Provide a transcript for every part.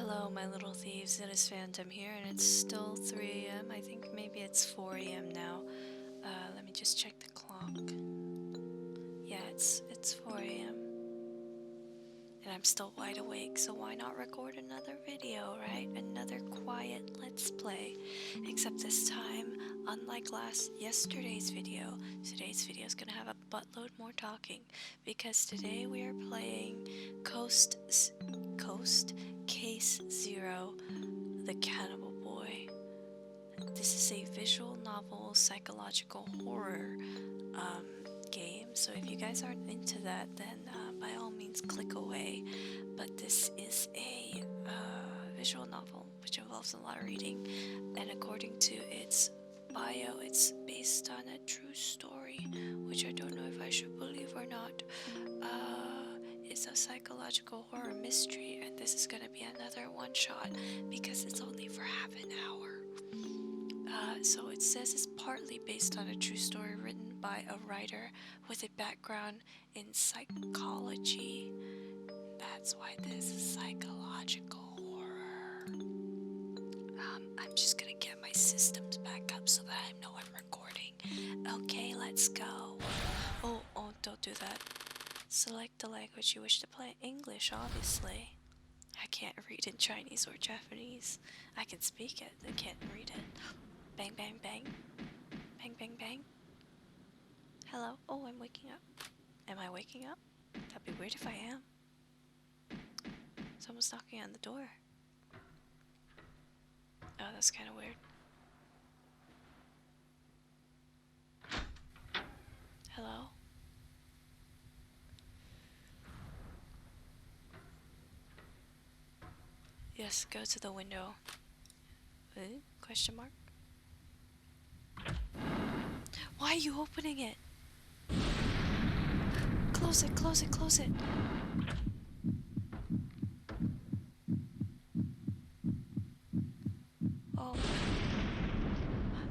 Hello, my little thieves. It is Phantom here, and it's still 3 a.m. I think maybe it's 4 a.m. now. Let me just check the clock. Yeah, it's 4 a.m. And I'm still wide awake, so why not record another video, right? Another quiet let's play. Except this time, unlike yesterday's video, today's video is gonna have a buttload more talking because today we are playing Coast Case Zero, the Cannibal Boy. This is a visual novel psychological horror game, so if you guys aren't into that, then by all means click away. But this is a visual novel which involves a lot of reading, and according to its bio, it's based on a true story, which I don't know if I should believe or not. It's a psychological horror mystery, and this is gonna be another one-shot because it's only for half an hour. So it says it's partly based on a true story written by a writer with a background in psychology. That's why this is psychological horror. I'm just gonna get my systems back up so that I know I'm recording. Okay, let's go. Oh, don't do that. Select the language you wish to play. English, obviously. I can't read in Chinese or Japanese. I can speak it, I can't read it. Bang, bang, bang. Bang, bang, bang. Hello? Oh, I'm waking up. Am I waking up? That'd be weird if I am. Someone's knocking on the door. Oh, that's kind of weird. Hello? Yes, go to the window. Question mark? Why are you opening it? Close it, close it, close it. Oh.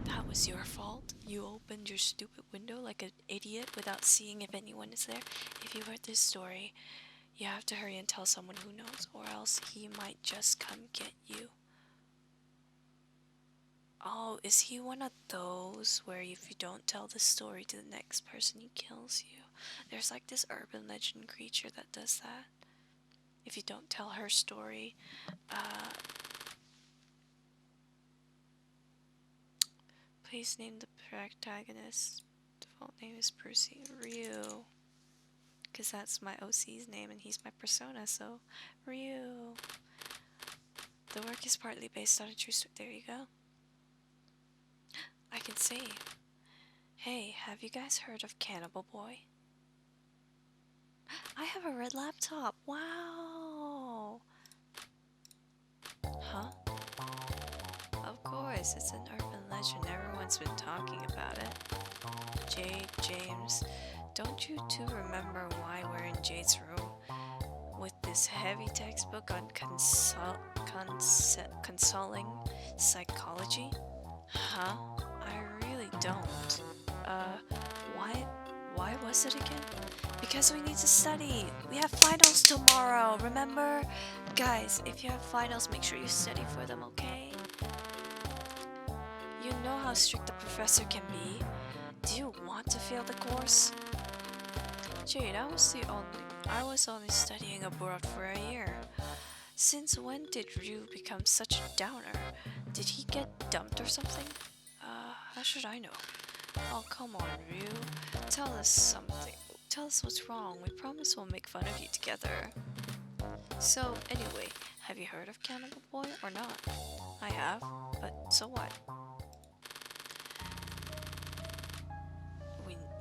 That was your fault. You opened your stupid window like an idiot without seeing if anyone is there. If you heard this story, you have to hurry and tell someone who knows, or else he might just come get you. Oh, is he one of those where if you don't tell the story to the next person, he kills you? There's like this urban legend creature that does that. If you don't tell her story, please name the protagonist. Default name is Ryu. Because that's my OC's name and he's my persona, so Ryu. The work is partly based on a true story. There you go. I can see. Hey, have you guys heard of Cannibal Boy? I have a red laptop. Wow. Huh? Of course, it's an urban legend. Everyone's been talking about it. Jade, James, don't you two remember why we're in Jade's room with this heavy textbook on consoling psychology? Huh? I really don't. Why was it again? Because we need to study. We have finals tomorrow, remember? Guys, if you have finals, make sure you study for them, okay? You know how strict the professor can be. Do you want to fail the course? Jade, I was only studying abroad for a year. Since when did Ryu become such a downer? Did he get dumped or something? How should I know? Oh, come on, Ryu. Tell us something. Tell us what's wrong. We promise we'll make fun of you together. So, anyway, have you heard of Cannibal Boy or not? I have, but so what?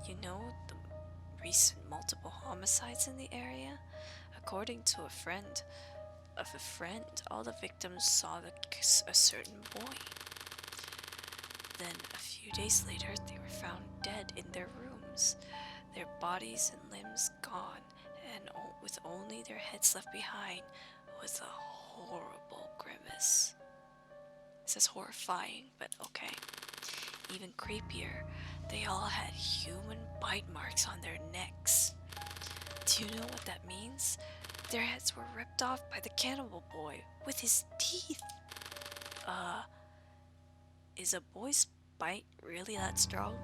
You know the recent multiple homicides in the area? According to a friend of a friend, all the victims saw a certain boy. Then, a few days later, they were found dead in their rooms, their bodies and limbs gone, and with only their heads left behind, with a horrible grimace. It says horrifying, but okay. Even creepier, they all had human bite marks on their necks. Do you know what that means? Their heads were ripped off by the cannibal boy with his teeth. Is a boy's bite really that strong?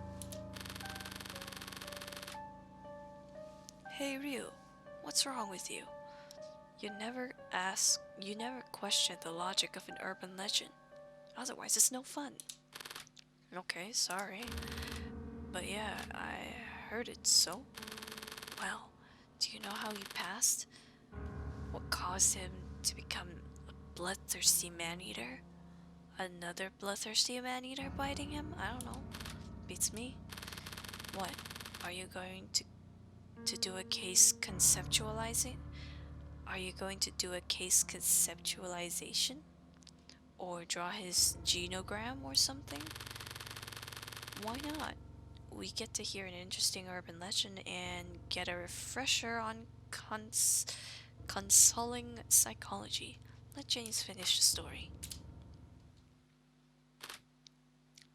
Hey Ryu, what's wrong with you? You never question the logic of an urban legend. Otherwise it's no fun. Okay, sorry. But yeah, I heard it so. Well, do you know how he passed? What caused him to become a bloodthirsty man-eater? Another bloodthirsty man-eater biting him? I don't know. Beats me. What? Are you going to do a case conceptualizing? Are you going to do a case conceptualization? Or draw his genogram or something? Why not? We get to hear an interesting urban legend and get a refresher on consoling psychology. Let James finish the story.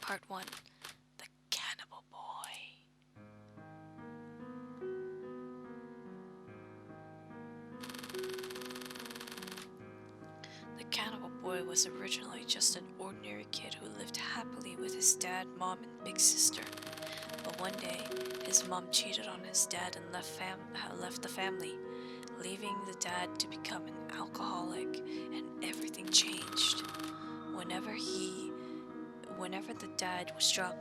Part 1. The Cannibal Boy. The Cannibal Boy was originally just an ordinary kid who lived happily with his dad, mom, and big sister. But one day, his mom cheated on his dad and left the family, leaving the dad to become an alcoholic, and everything changed. Whenever the dad was drunk.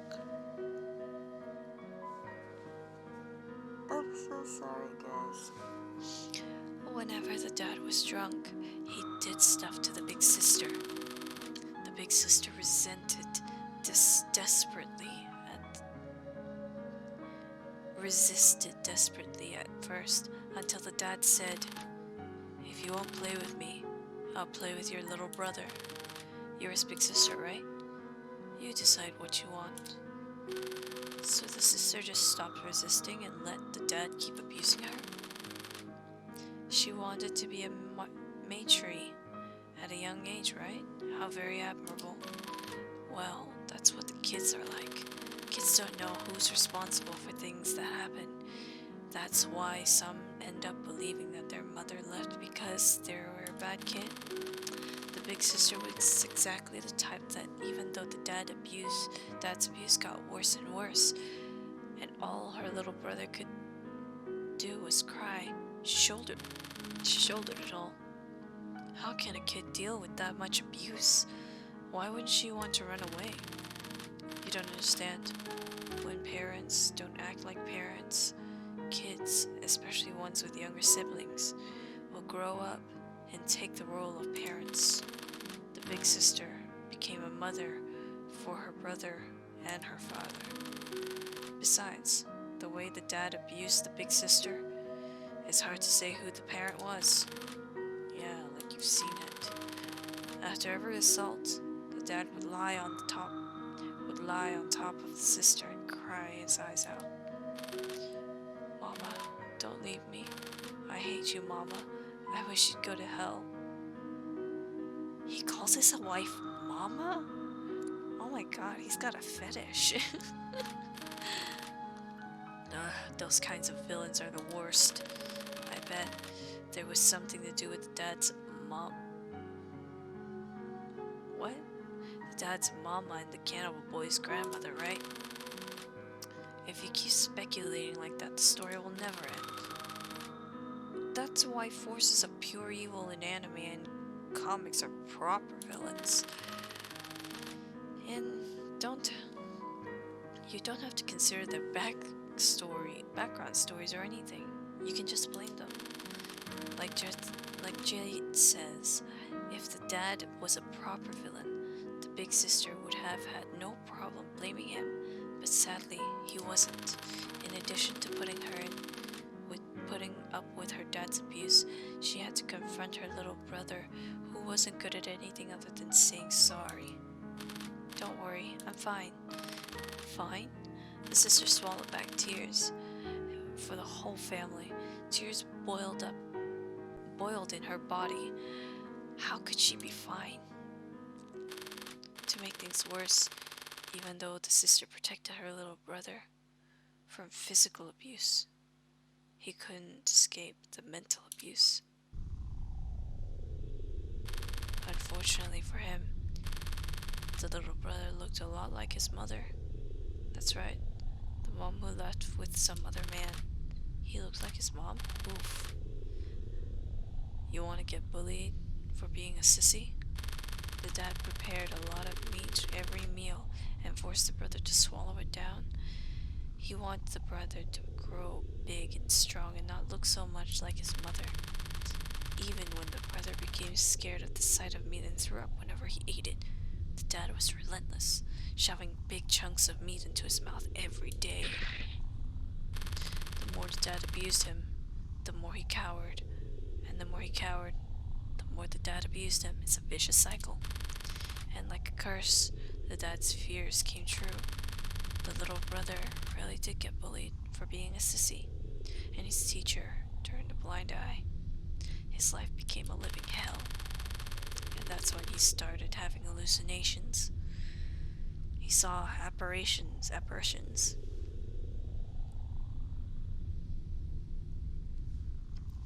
I'm so sorry, guys. Whenever the dad was drunk, he did stuff to the big sister. The big sister resisted desperately at first, until the dad said, "If you won't play with me, I'll play with your little brother. You're his big sister, right? You decide what you want." So the sister just stopped resisting and let the dad keep abusing her. She wanted to be a matron at a young age, right? How very admirable. Well, that's what the kids are like. Kids don't know who's responsible for things that happen. That's why some end up believing that their mother left because they were a bad kid. The big sister was exactly the type that even though the dad's abuse got worse and worse, and all her little brother could do was cry, she shouldered it all. How can a kid deal with that much abuse? Why wouldn't she want to run away? You don't understand. When parents don't act like parents, kids, especially ones with younger siblings, will grow up and take the role of parents. The big sister became a mother for her brother and her father. Besides, the way the dad abused the big sister, it's hard to say who the parent was. Yeah, like you've seen it. After every assault, the dad would lie on top of the sister and cry his eyes out. "Mama, don't leave me. I hate you, Mama. I wish you'd go to hell." He calls his wife Mama? Oh my god, he's got a fetish. Those kinds of villains are the worst. I bet there was something to do with the dad's mom. What? The dad's mama and the cannibal boy's grandmother, right? If you keep speculating like that, the story will never end. That's why forces of pure evil in anime and comics are proper villains. And you don't have to consider their background stories or anything. You can just blame them. Like Jade says, if the dad was a proper villain, the big sister would have had no problem blaming him, but sadly, he wasn't. In addition to putting up with her dad's abuse, she had to confront her little brother, who wasn't good at anything other than saying sorry. "Don't worry, I'm fine." Fine? The sister swallowed back tears. For the whole family, tears boiled in her body. How could she be fine? To make things worse, even though the sister protected her little brother from physical abuse, he couldn't escape the mental abuse. Unfortunately for him, the little brother looked a lot like his mother. That's right, the mom who left with some other man. He looked like his mom? Oof. You want to get bullied for being a sissy? The dad prepared a lot of meat every meal and forced the brother to swallow it down. He wanted the brother to grow big and strong and not look so much like his mother. Even when the brother became scared at the sight of meat and threw up whenever he ate it, the dad was relentless, shoving big chunks of meat into his mouth every day. The more the dad abused him, the more he cowered, and the more he cowered, the more the dad abused him. It's a vicious cycle. And like a curse, the dad's fears came true. The little brother really did get bullied for being a sissy, and his teacher turned a blind eye. His life became a living hell, and that's when he started having hallucinations. He saw apparitions.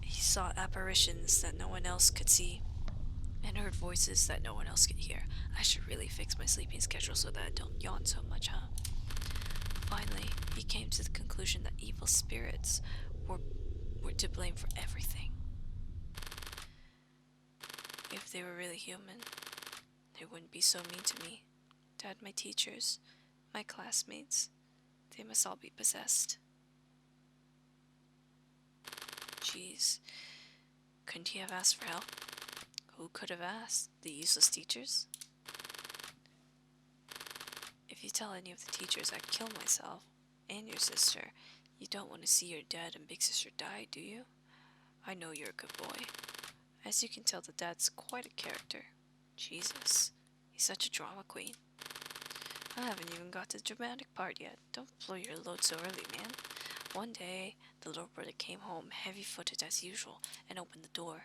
He saw apparitions that no one else could see, and heard voices that no one else could hear. I should really fix my sleeping schedule so that I don't yawn so much, huh? Finally, he came to the conclusion that evil spirits were to blame for everything. If they were really human, they wouldn't be so mean to me. Dad, my teachers, my classmates, they must all be possessed. Jeez, couldn't he have asked for help? Who could have asked? The useless teachers? If you tell any of the teachers I'd kill myself and your sister, you don't want to see your dad and big sister die, do you? I know you're a good boy. As you can tell, the dad's quite a character. Jesus, he's such a drama queen. I haven't even got to the dramatic part yet. Don't blow your load so early, man. One day, the little brother came home heavy-footed as usual and opened the door.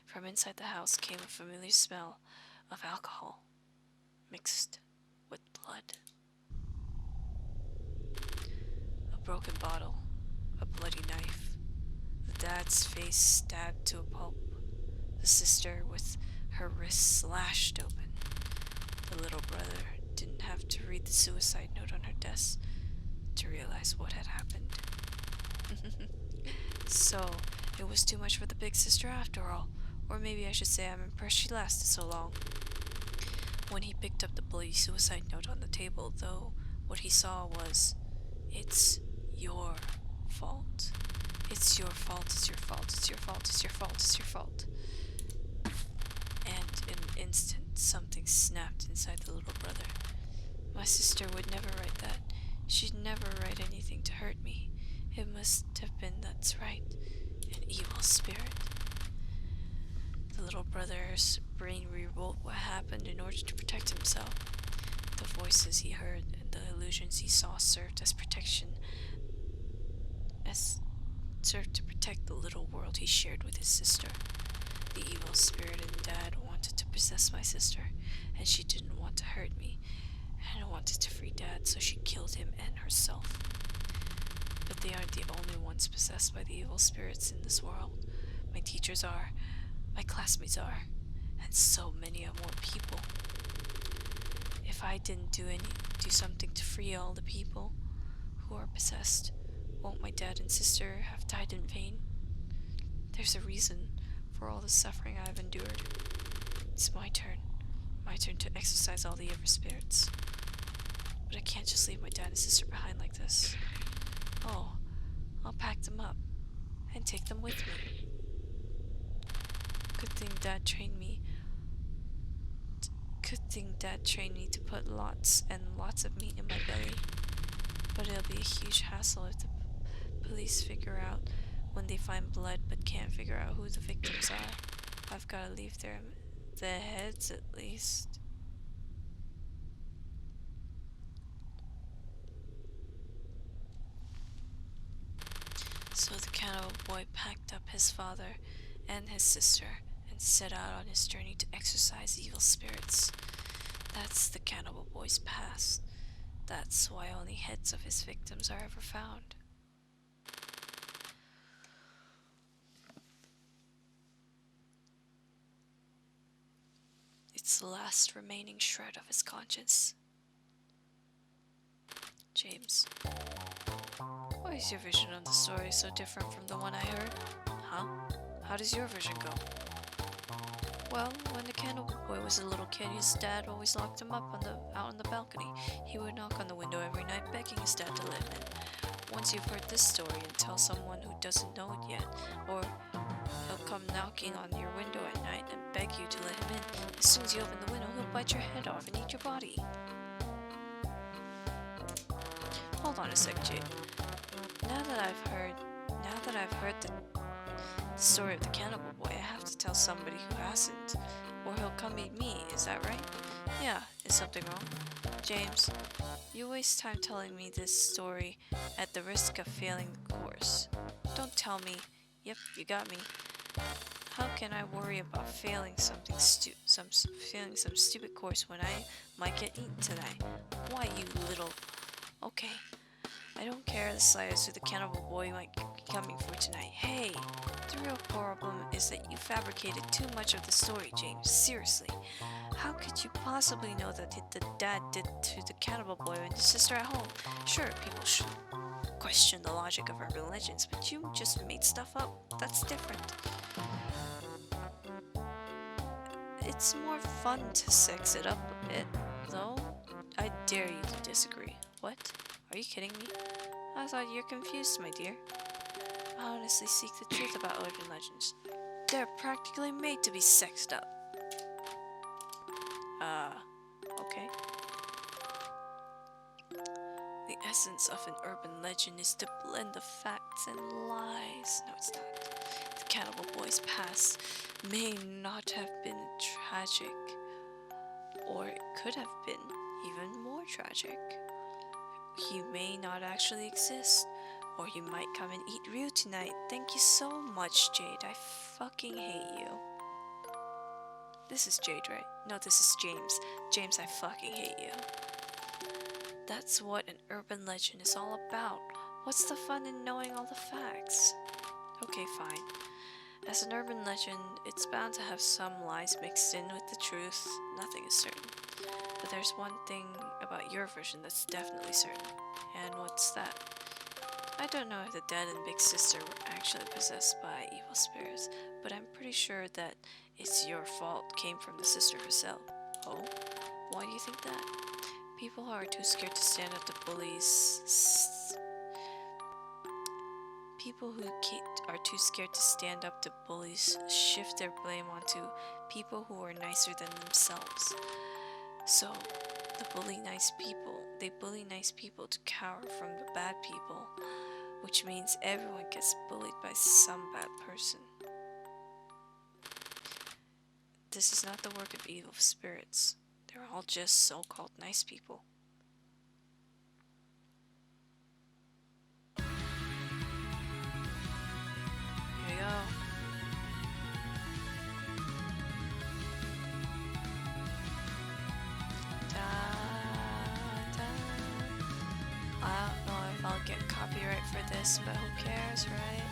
From inside the house came a familiar smell of alcohol mixed with blood. A broken bottle, a bloody knife, the dad's face stabbed to a pulp, the sister with her wrists slashed open. The little brother didn't have to read the suicide note on her desk to realize what had happened. So, it was too much for the big sister after all. Or maybe I should say I'm impressed she lasted so long. When he picked up the bloody suicide note on the table, though, what he saw was, "It's your fault. It's your fault, it's your fault, it's your fault, it's your fault, it's your fault." And in an instant, something snapped inside the little brother. My sister would never write that. She'd never write anything to hurt me. It must have been, that's right, an evil spirit. The little brother's brain rewrote what happened in order to protect himself. The voices he heard and the illusions he saw served to protect the little world he shared with his sister. The evil spirit in Dad wanted to possess my sister, and she didn't want to hurt me, and wanted to free Dad, so she killed him and herself. But they aren't the only ones possessed by the evil spirits in this world. My teachers are, my classmates are, and so many more people. If I didn't do something to free all the people who are possessed, won't my dad and sister have died in vain? There's a reason for all the suffering I've endured. It's my turn to exorcise all the evil spirits. But I can't just leave my dad and sister behind like this. Oh, I'll pack them up and take them with me. Good thing Dad trained me to put lots and lots of meat in my belly. But it'll be a huge hassle if the police figure out when they find blood but can't figure out who the victims are. I've gotta leave their heads at least. So the cannibal boy packed up his father and his sister and set out on his journey to exorcise evil spirits. That's the cannibal boy's past. That's why only heads of his victims are ever found. was the last remaining shred of his conscience. James. Why is your vision of the story so different from the one I heard? Huh? How does your vision go? Well, when the Cannibal Boy was a little kid, his dad always locked him up out on the balcony. He would knock on the window every night, begging his dad to let him in. Once you've heard this story and tell someone who doesn't know it yet, or he'll come knocking on your window at night and beg you to let him in. As soon as you open the window, he'll bite your head off and eat your body. Hold on a sec, Jade. Now that I've heard the story of the Cannibal Boy, I have to tell somebody who hasn't, or he'll come eat me, is that right? Yeah, is something wrong? James, you waste time telling me this story at the risk of failing the course. Don't tell me, yep, you got me. How can I worry about failing some stupid course when I might get eaten tonight? Why, you little... Okay, I don't care the slightest who the Cannibal Boy might be coming for tonight. Hey, the real problem is that you fabricated too much of the story, James. Seriously. How could you possibly know that the dad did to the Cannibal Boy and his sister at home? Sure, people should question the logic of urban legends, but you just made stuff up. That's different. It's more fun to sex it up a bit, though. I dare you to disagree. What? Are you kidding me? I thought you're confused, my dear. I honestly seek the truth about urban legends. They're practically made to be sexed up. Okay. The essence of an urban legend is to blend the facts and lies. No, it's not. The Cannibal Boy's past may not have been tragic, or it could have been even more tragic. He may not actually exist, or he might come and eat Ryu tonight. Thank you so much, Jade. I fucking hate you. This is Jade, right? No, this is James. James, I fucking hate you. That's what an urban legend is all about. What's the fun in knowing all the facts? Okay, fine. As an urban legend, it's bound to have some lies mixed in with the truth. Nothing is certain. But there's one thing about your version that's definitely certain. And what's that? I don't know if the dad and big sister were actually possessed by evil spirits, but I'm pretty sure that it's your fault came from the sister herself. Oh? Why do you think that? People who are too scared to stand up to bullies... People who are too scared to stand up to bullies shift their blame onto people who are nicer than themselves. So, they bully nice people to cower from the bad people, which means everyone gets bullied by some bad person. This is not the work of evil spirits. They're all just so-called nice people. Here we go. I don't know if I'll get copyright for this, but who cares, right?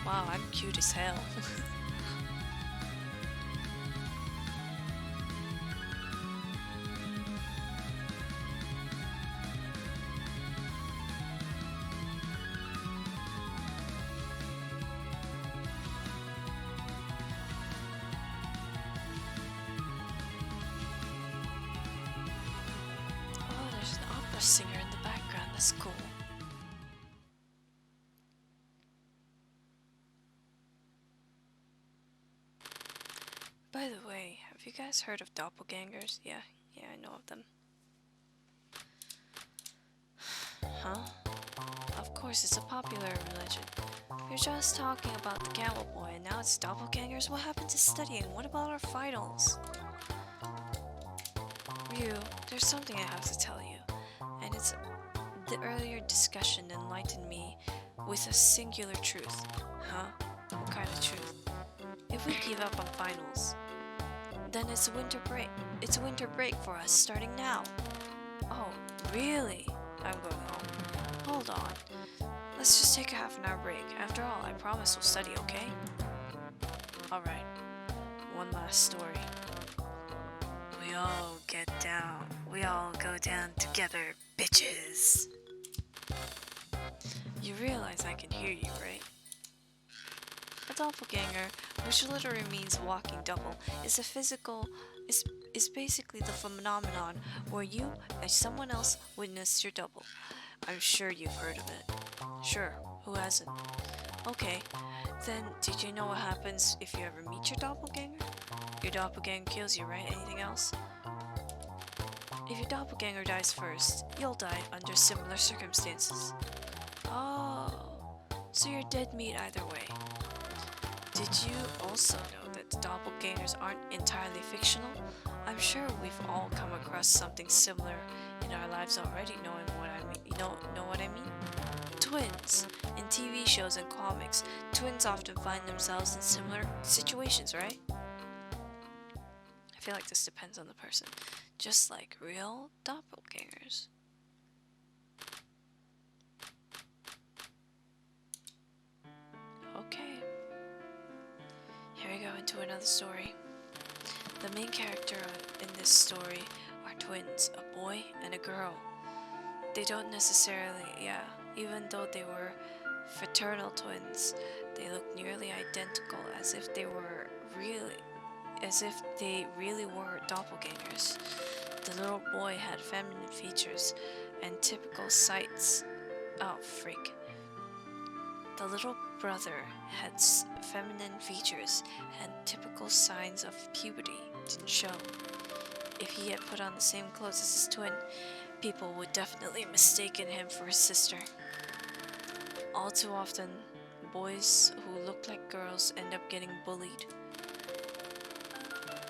Wow, I'm cute as hell. Oh, there's an opera singer in the background. That's cool. By the way, have you guys heard of doppelgangers? Yeah, I know of them. Huh? Of course, it's a popular religion. You're just talking about the Cannibal Boy, and now it's doppelgangers? What happened to studying? What about our finals? Ryu, there's something I have to tell you, and it's the earlier discussion enlightened me with a singular truth. Huh? What kind of truth? If we give up on finals, then it's a winter break. It's a winter break for us, starting now. Oh, really? I'm going home. Hold on. Let's just take a half an hour break. After all, I promise we'll study, okay? Alright. One last story. We all get down. We all go down together, bitches. You realize I can hear you, right? A doppelganger, which literally means walking double, is basically the phenomenon where you and someone else witness your double. I'm sure you've heard of it. Sure, who hasn't? Okay, then did you know what happens if you ever meet your doppelganger? Your doppelganger kills you, right? Anything else? If your doppelganger dies first, you'll die under similar circumstances. Oh, so you're dead meat either way. Did you also know that the doppelgangers aren't entirely fictional? I'm sure we've all come across something similar in our lives already, knowing what I mean. You know what I mean? Twins. In TV shows and comics, twins often find themselves in similar situations, right? I feel like this depends on the person, just like real doppelgangers. Okay. Here we go into another story. The main character in this story are twins, a boy and a girl. They don't necessarily, even though they were fraternal twins, they look nearly identical as if they really were doppelgangers. The little boy had feminine features and typical sights. Oh, freak. The little brother had feminine features and typical signs of puberty didn't show. If he had put on the same clothes as his twin, people would definitely mistaken him for his sister. All too often, boys who look like girls end up getting bullied.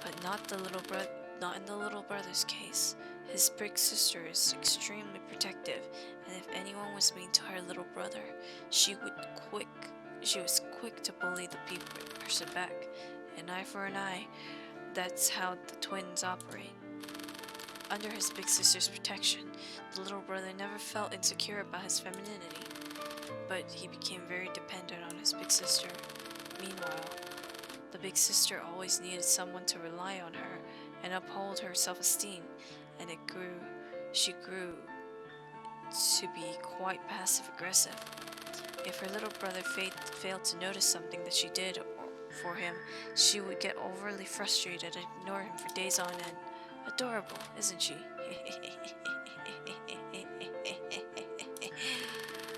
But not in the little brother's case. His big sister is extremely protective, and if anyone was mean to her little brother, she was quick to bully the person back. An eye for an eye. That's how the twins operate. Under his big sister's protection, the little brother never felt insecure about his femininity, but he became very dependent on his big sister. Meanwhile, the big sister always needed someone to rely on her and uphold her self-esteem, and she grew to be quite passive-aggressive. If her little brother failed to notice something that she did for him, she would get overly frustrated and ignore him for days on end. Adorable, isn't she?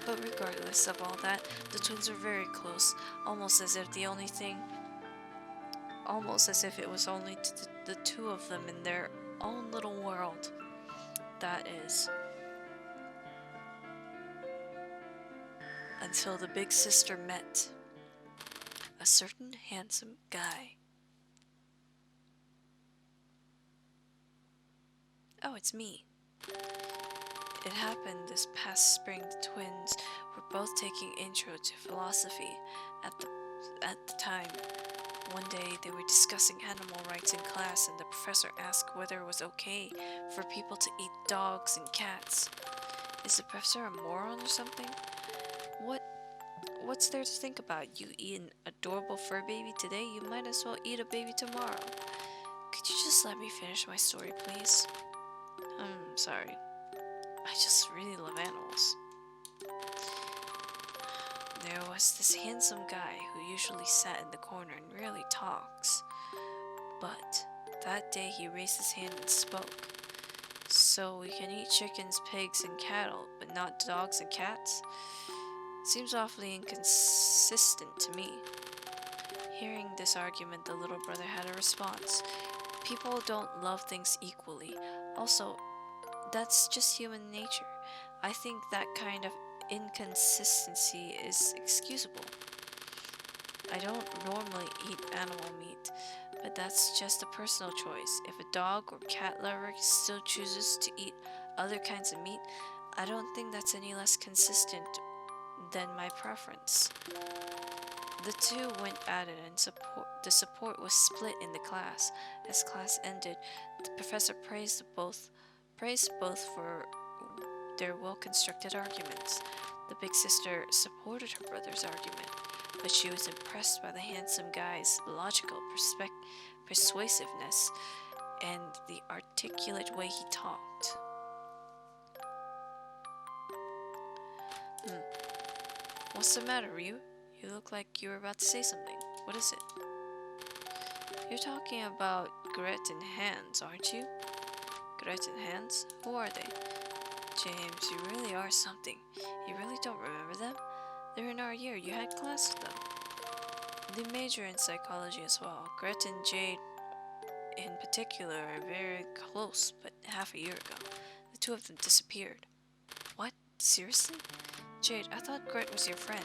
But regardless of all that, the twins were very close, almost as if it was only the two of them in their own little world. That is. Until the big sister met a certain handsome guy. Oh, it's me. It happened this past spring. The twins were both taking intro to philosophy at the time. One day they were discussing animal rights in class, and the professor asked whether it was okay for people to eat dogs and cats. Is the professor a moron or something? What's there to think about? You eat an adorable fur baby today, you might as well eat a baby tomorrow. Could you just let me finish my story, please? I'm sorry. I just really love animals. There was this handsome guy who usually sat in the corner and rarely talks. But that day he raised his hand and spoke. So we can eat chickens, pigs, and cattle, but not dogs and cats? Seems awfully inconsistent to me. Hearing this argument, the little brother had a response. People don't love things equally. Also, that's just human nature. I think that kind of inconsistency is excusable. I don't normally eat animal meat, but that's just a personal choice. If a dog or cat lover still chooses to eat other kinds of meat, I don't think that's any less consistent than my preference. The two went at it, and the support was split in the class. As class ended, the professor praised both for their well-constructed arguments. The big sister supported her brother's argument, but she was impressed by the handsome guy's logical persuasiveness and the articulate way he talked. What's the matter, Ryu? You look like you were about to say something. What is it? You're talking about Gret and Hans, aren't you? Gret and Hans? Who are they? James, you really are something. You really don't remember them? They're in our year. You had class with them. They major in psychology as well. Gret and Jade, in particular, are very close, but half a year ago, the two of them disappeared. What? Seriously? Jade, I thought Gret was your friend.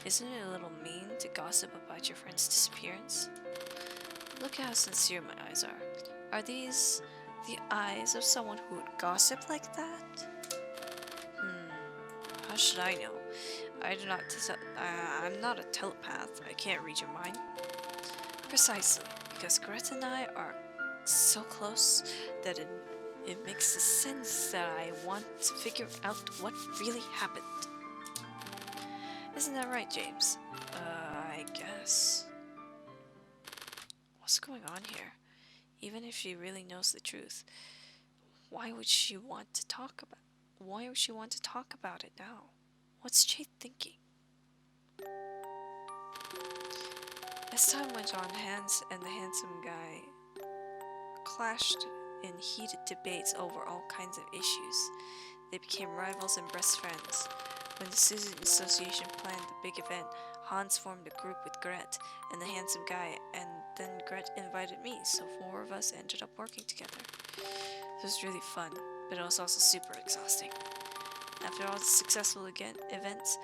Isn't it a little mean to gossip about your friend's disappearance? Look how sincere my eyes are. Are these the eyes of someone who would gossip like that? How should I know? I'm not a telepath. I can't read your mind. Precisely, because Gret and I are so close that it makes sense that I want to figure out what really happened. Isn't that right, James? I guess. What's going on here? Even if she really knows the truth, why would she want to talk about it now? What's Jade thinking? As time went on, Hans and the handsome guy clashed in heated debates over all kinds of issues. They became rivals and best friends. When the student association planned the big event, Hans formed a group with Gret and the handsome guy, and then Gret invited me, so 4 of us ended up working together. It was really fun, but it was also super exhausting. After all the successful events,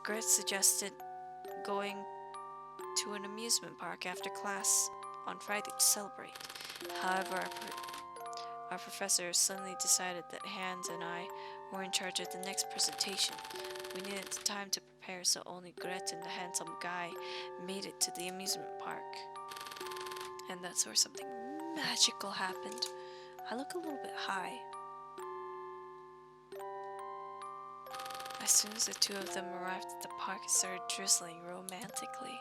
Gret suggested going to an amusement park after class on Friday to celebrate. However, our professor suddenly decided that Hans and I were in charge of the next presentation. We needed time to prepare, so only Gret and the handsome guy made it to the amusement park. And that's where something magical happened. I look a little bit high. As soon as the two of them arrived at the park, it started drizzling romantically.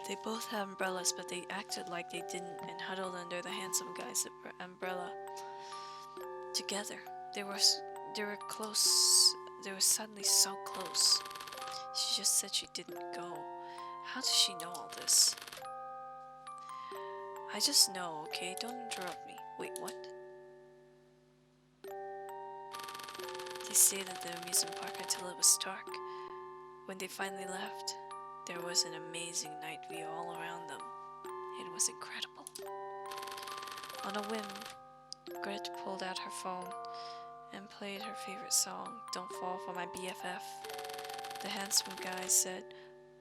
They both had umbrellas, but they acted like they didn't and huddled under the handsome guy's umbrella. Together, they were close. They were suddenly so close. She just said she didn't go. How does she know all this? I just know, okay? Don't interrupt me. Wait, what? They stayed at the amusement park until it was dark. When they finally left, there was an amazing night view all around them. It was incredible. On a whim, Gret pulled out her phone and played her favorite song, Don't Fall for My BFF. The handsome guy said,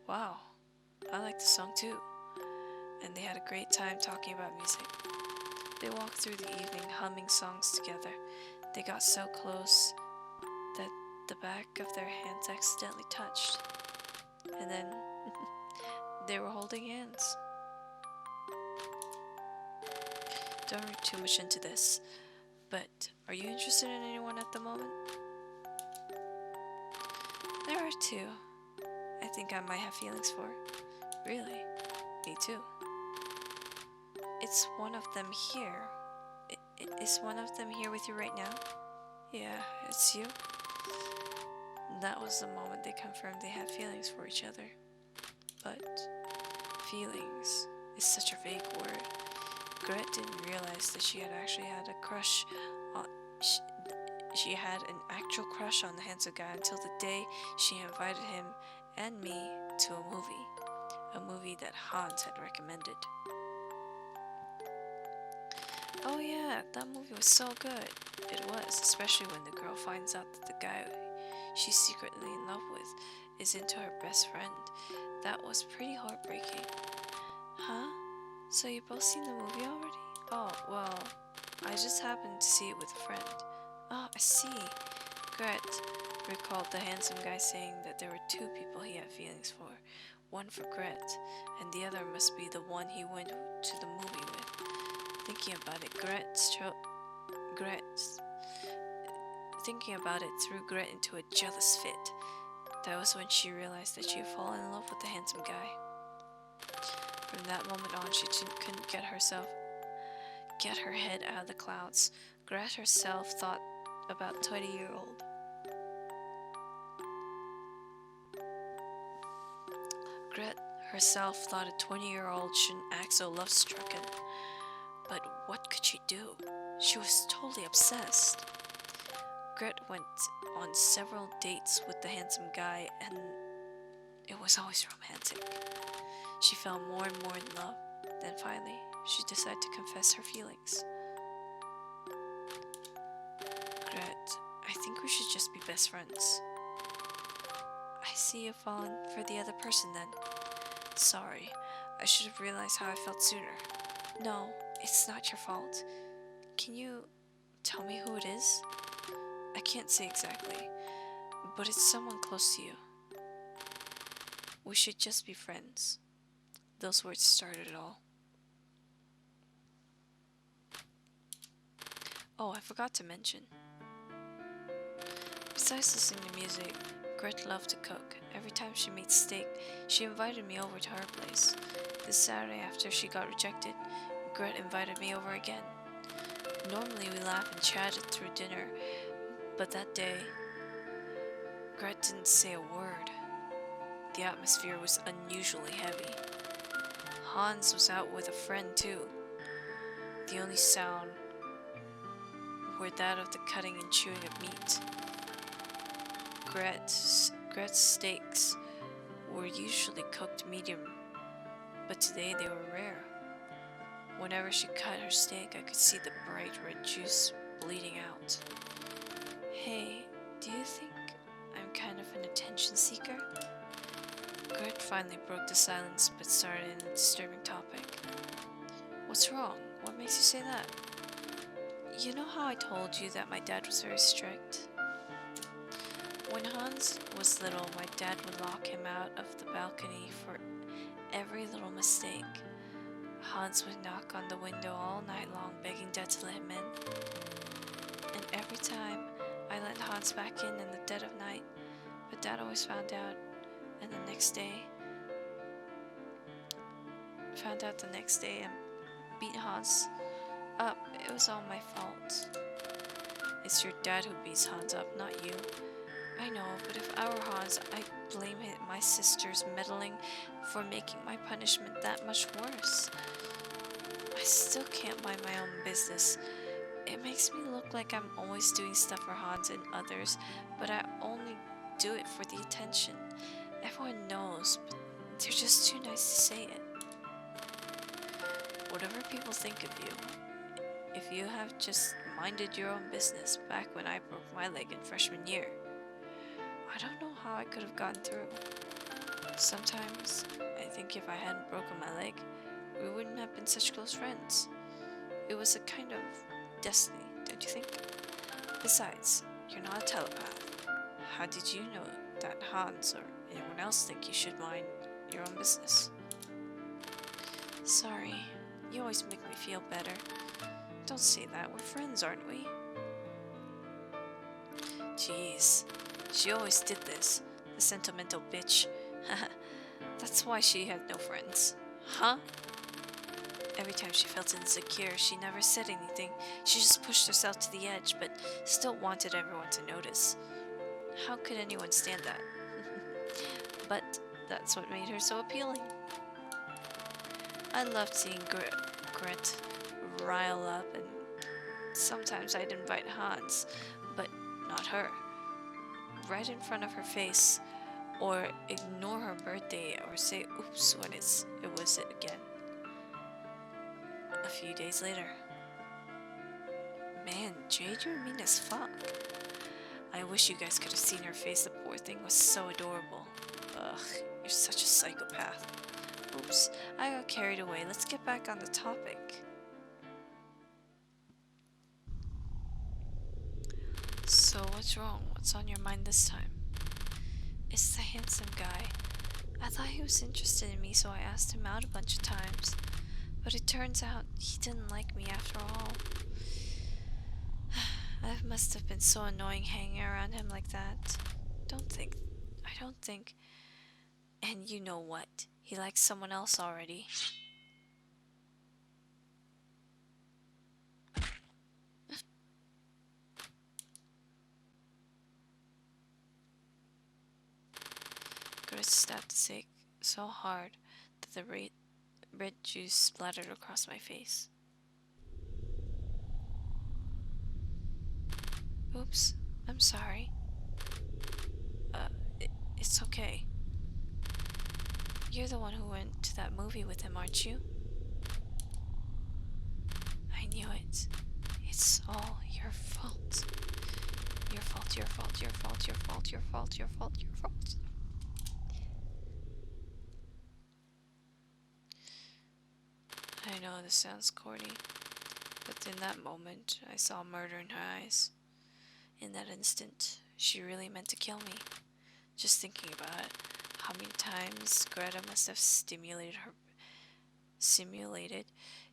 "Wow, I like the song too." And they had a great time talking about music. They walked through the evening humming songs together. They got so close that the back of their hands accidentally touched. And then they were holding hands. Don't read too much into this, but are you interested in anyone at the moment? There are 2. I think I might have feelings for. Really? Me too. It's one of them here. Is one of them here with you right now? Yeah, it's you. That was the moment they confirmed they had feelings for each other. But feelings is such a vague word. Gret didn't realize that she had actually had a crush on. She had an actual crush on the handsome guy until the day she invited him and me to a movie that Hans had recommended. Oh yeah, that movie was so good. It was, especially when the girl finds out that the guy she's secretly in love with is into her best friend. That was pretty heartbreaking. Huh? So you both seen the movie already? Oh, well, I just happened to see it with a friend. Oh, I see. Gret recalled the handsome guy saying that there were 2 people he had feelings for. One for Gret, and the other must be the one he went to the movie with. Thinking about it, Gret Gret. Thinking about it threw Gret into a jealous fit. That was when she realized that she had fallen in love with the handsome guy. From that moment on, she couldn't get her head out of the clouds. Gret herself thought about 20-year-old. Gret herself thought a 20-year-old shouldn't act so love-stricken. But what could she do? She was totally obsessed. Gret went on several dates with the handsome guy, and it was always romantic. She fell more and more in love. Then finally, she decided to confess her feelings. Gret, I think we should just be best friends. I see you've fallen for the other person then. Sorry, I should have realized how I felt sooner. No, it's not your fault. Can you tell me who it is? I can't say exactly, but it's someone close to you. We should just be friends. Those words started it all. Oh, I forgot to mention. Besides listening to music, Gret loved to cook. Every time she made steak, she invited me over to her place. This Saturday, after she got rejected, Gret invited me over again. Normally we laughed and chatted through dinner, but that day, Gret didn't say a word. The atmosphere was unusually heavy. Hans was out with a friend too. The only sound were that of the cutting and chewing of meat. Gret's steaks were usually cooked medium, but today they were rare. Whenever she cut her steak, I could see the bright red juice bleeding out. Hey, do you think I'm kind of an attention seeker? Gret finally broke the silence, but started in a disturbing topic. What's wrong? What makes you say that? You know how I told you that my dad was very strict? When Hans was little, my dad would lock him out of the balcony for every little mistake. Hans would knock on the window all night long, begging Dad to let him in. And every time, I let Hans back in the dead of night, but Dad always found out the next day and beat Hans up. It was all my fault. It's your dad who beats Hans up, not you. I know, but if I were Hans, I'd blame my sister's meddling for making my punishment that much worse. I still can't mind my own business. It makes me look like I'm always doing stuff for Hans and others, but I only do it for the attention. Everyone knows, but they're just too nice to say it. Whatever people think of you, if you have just minded your own business back when I broke my leg in freshman year, I don't know how I could have gotten through. Sometimes I think if I hadn't broken my leg, we wouldn't have been such close friends. It was a kind of destiny, don't you think? Besides, you're not a telepath. How did you know that Hans or anyone else think you should mind your own business? Sorry, you always make me feel better. Don't say that, we're friends, aren't we? Jeez, she always did this, the sentimental bitch. That's why she had no friends. Huh? Every time she felt insecure, she never said anything. She just pushed herself to the edge, but still wanted everyone to notice. How could anyone stand that? But that's what made her so appealing. I loved seeing Gret rile up, and sometimes I'd invite Hans, but not her. Right in front of her face, or ignore her birthday, or say oops when it was it again. A few days later. Man, Jade, you're mean as fuck. I wish you guys could have seen her face. The poor thing was so adorable. Ugh, you're such a psychopath. Oops, I got carried away. Let's get back on the topic. So what's wrong? What's on your mind this time? It's the handsome guy. I thought he was interested in me, so I asked him out a bunch of times. But it turns out he didn't like me after all. I must have been so annoying hanging around him like that. I don't think. And you know what? He likes someone else already. Chris stabbed the steak so hard that the red juice splattered across my face. Oops, I'm sorry. It's okay. You're the one who went to that movie with him, aren't you? I knew it. It's all your fault. Your fault, your fault, your fault, your fault, your fault, your fault, your fault. I know this sounds corny, but in that moment, I saw murder in her eyes. In that instant, she really meant to kill me. Just thinking about it, how many times Greta must have simulated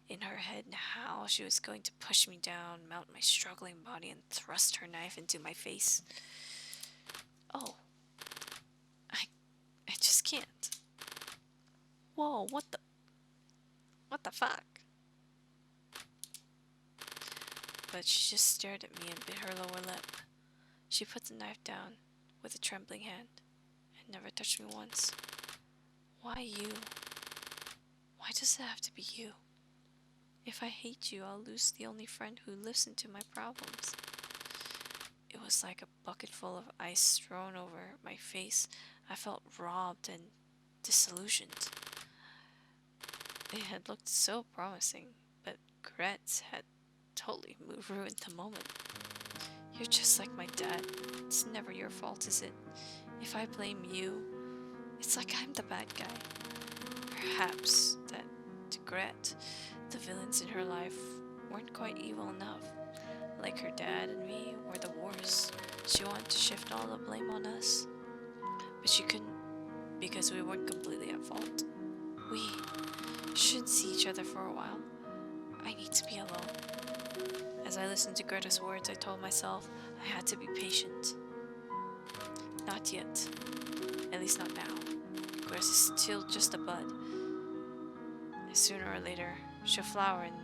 in her head how she was going to push me down, mount my struggling body, and thrust her knife into my face. Oh, I just can't. Whoa, what the fuck? But she just stared at me and bit her lower lip. She put the knife down with a trembling hand and never touched me once. Why you? Why does it have to be you? If I hate you, I'll lose the only friend who listened to my problems. It was like a bucket full of ice thrown over my face. I felt robbed and disillusioned. It had looked so promising, but Gretz had totally ruined the moment. You're just like my dad. It's never your fault, is it? If I blame you, it's like I'm the bad guy. Perhaps that to Gret, the villains in her life weren't quite evil enough. Like her dad and me were the worst. She wanted to shift all the blame on us. But she couldn't, because we weren't completely at fault. We should see each other for a while. I need to be alone. As I listened to Greta's words, I told myself I had to be patient. Not yet. At least not now. Greta is still just a bud. Sooner or later, she'll flower and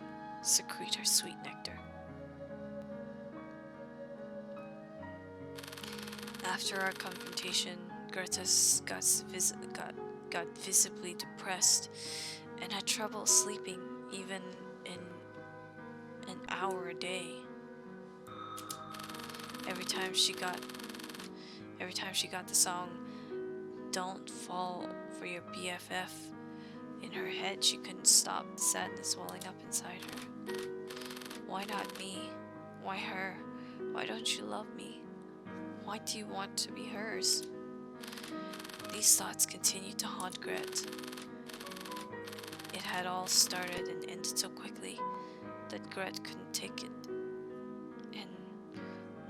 secrete her sweet nectar. After our confrontation, Greta got visibly depressed and had trouble sleeping even in an hour a day. Every time she got the song "Don't Fall for Your BFF" in her head, she couldn't stop the sadness welling up inside her. Why not me? Why her? Why don't you love me? Why do you want to be hers? These thoughts continued to haunt Gret. It had all started and ended so quickly that Gret couldn't take it. And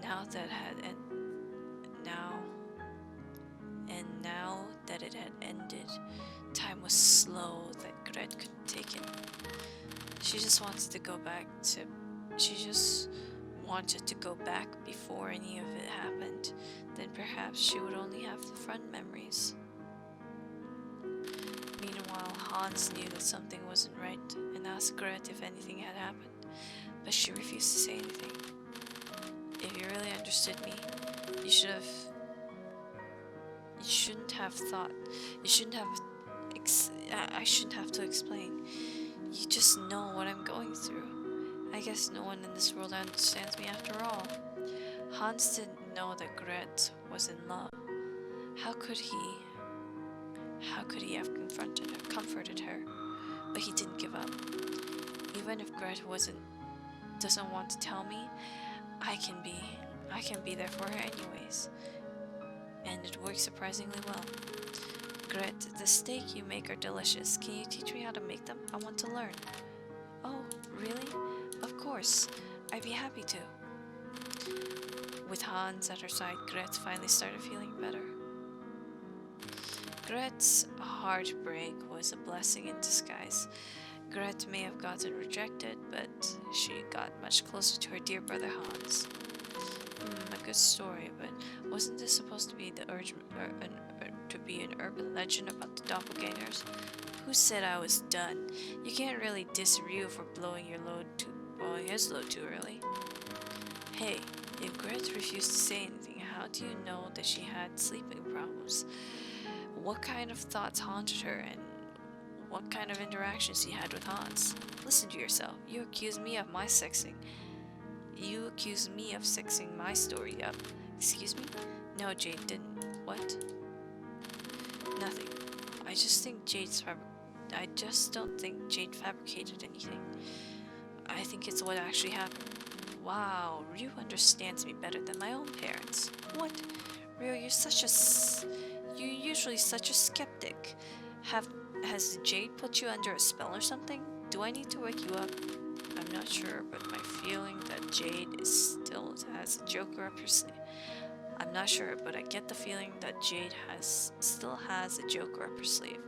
now that it had ended, time was slow that Gret couldn't take it. She just wanted to go back before any of it happened. Then perhaps she would only have the front memories. Meanwhile, Hans knew that something wasn't right and asked Gret if anything had happened, but she refused to say anything. If you really understood me, I shouldn't have to explain. You just know what I'm going through. I guess no one in this world understands me after all. Hans didn't know that Gret was in love. How could he have comforted her? But he didn't give up. Even if Gret doesn't want to tell me, I can be there for her anyways. And it works surprisingly well. Gret, the steak you make are delicious. Can you teach me how to make them? I want to learn. Oh, really? Of course. I'd be happy to. With Hans at her side, Gret finally started feeling better. Gret's heartbreak was a blessing in disguise. Gret may have gotten rejected, but she got much closer to her dear brother Hans. A good story, but wasn't this supposed to be the to be an urban legend about the doppelgangers? Who said I was done? You can't really diss Ryu for blowing his load too early. Hey, if Gret refused to say anything, how do you know that she had sleeping problems? What kind of thoughts haunted her, and what kind of interactions she had with Hans? Listen to yourself. You accuse me of my sexing. You accuse me of sexing my story up. Excuse me? No, Jade didn't. What? Nothing. I just don't think Jade fabricated anything. I think it's what actually happened. Wow, Ryu understands me better than my own parents. What? Ryu, you're usually such a skeptic. Has Jade put you under a spell or something? Do I need to wake you up? I'm not sure, but my feeling that Jade still has a joker up her sleeve. I'm not sure, but I get the feeling that Jade still has a joker up her sleeve.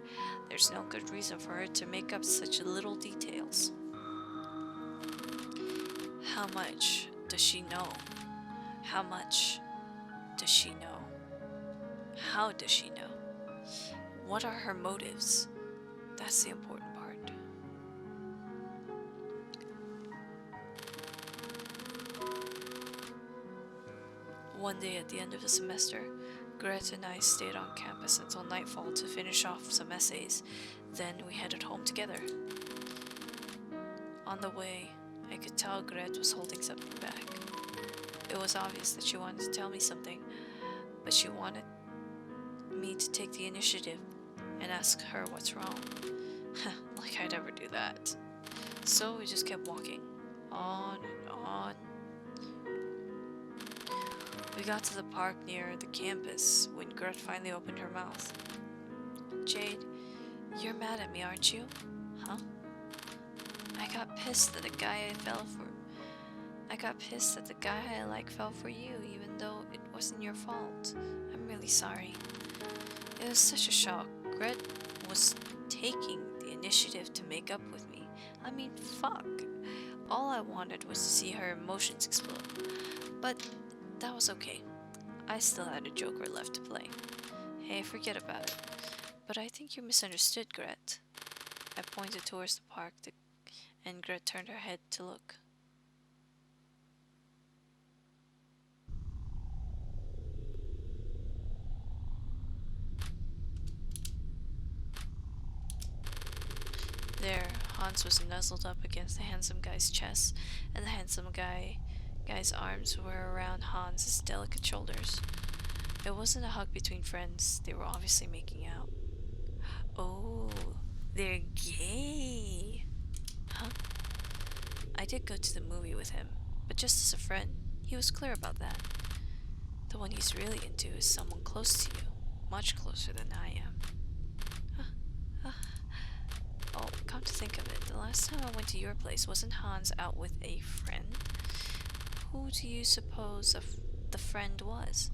There's no good reason for her to make up such little details. How much does she know? How much does she know? How does she know? What are her motives? That's the important part. One day at the end of the semester, Gret and I stayed on campus until nightfall to finish off some essays. Then we headed home together. On the way, I could tell Gret was holding something back. It was obvious that she wanted to tell me something, but she wanted me to take the initiative and ask her what's wrong. Like I'd ever do that. So we just kept walking, on and on. We got to the park near the campus when Gret finally opened her mouth. Jade, you're mad at me, aren't you? Huh? I got pissed that the guy I like fell for you, even though it wasn't your fault. I'm really sorry. It was such a shock. Gret was taking the initiative to make up with me. I mean, fuck. All I wanted was to see her emotions explode. But that was okay. I still had a joker left to play. Hey, forget about it. But I think you misunderstood, Gret. I pointed towards the park, and Gret turned her head to look. There, Hans was nuzzled up against the handsome guy's chest, and the handsome guy's arms were around Hans's delicate shoulders. It wasn't a hug between friends. They were obviously making out. Oh, they're gay. Huh? I did go to the movie with him, but just as a friend. He was clear about that. The one he's really into is someone close to you, much closer than I am. Oh, come to think of it, the last time I went to your place, wasn't Hans out with a friend? Who do you suppose the friend was?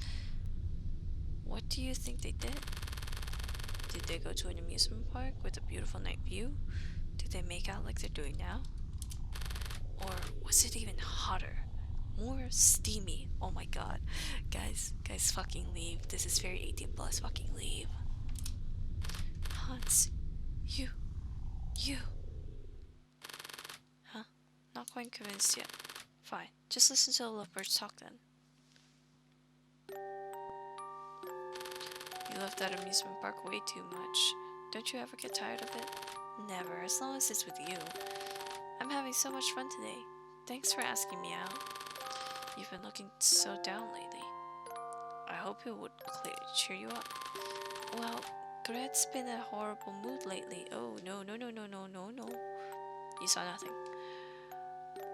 What do you think they did? Did they go to an amusement park with a beautiful night view? Did they make out like they're doing now? Or was it even hotter? More steamy? Oh my god. Guys, fucking leave. This is very 18 plus. Fucking leave. Hans, you. Huh? Not quite convinced yet. Fine. Just listen to the lovebirds talk then. You love that amusement park way too much. Don't you ever get tired of it? Never, as long as it's with you. I'm having so much fun today. Thanks for asking me out. You've been looking so down lately. I hope it would cheer you up. Well, Gret's been in a horrible mood lately. Oh, no. You saw nothing.